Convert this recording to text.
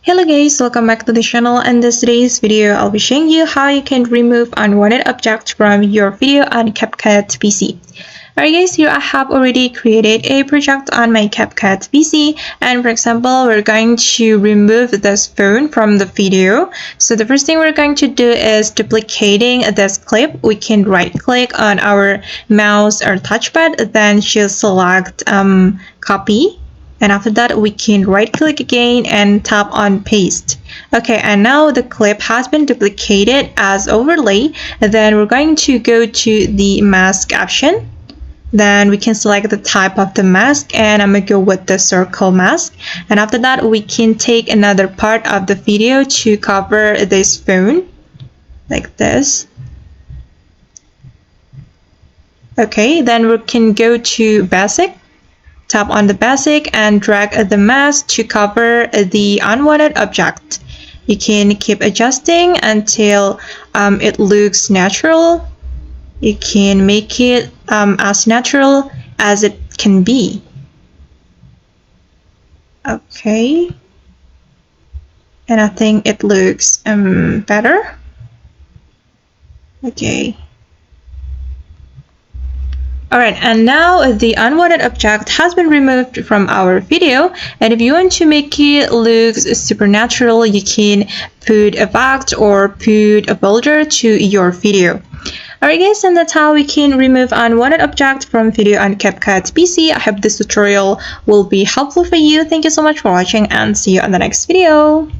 Hello guys, welcome back to the channel. In today's video, I'll be showing you how you can remove unwanted objects from your video on CapCut PC. Alright guys, here I have already created a project on my CapCut PC, and for example, we're going to remove this phone from the video. So the first thing we're going to do is duplicating this clip. We can right click on our mouse or touchpad, then choose select copy. And after that, we can right click again and tap on paste. Okay, and now the clip has been duplicated as overlay. Then we're going to go to the mask option. Then we can select the type of the mask, and I'm gonna go with the circle mask. And after that, we can take another part of the video to cover this phone, like this. Okay, then we can go to basic. Tap on the basic and drag the mask to cover the unwanted object. You can keep adjusting until it looks natural. You can make it as natural as it can be. Okay. And I think it looks better. Okay. Alright, and now the unwanted object has been removed from our video, and if you want to make it look supernatural, you can put a box or put a folder to your video. Alright guys, and that's how we can remove unwanted object from video on CapCut PC. I hope this tutorial will be helpful for you. Thank you so much for watching, and see you on the next video.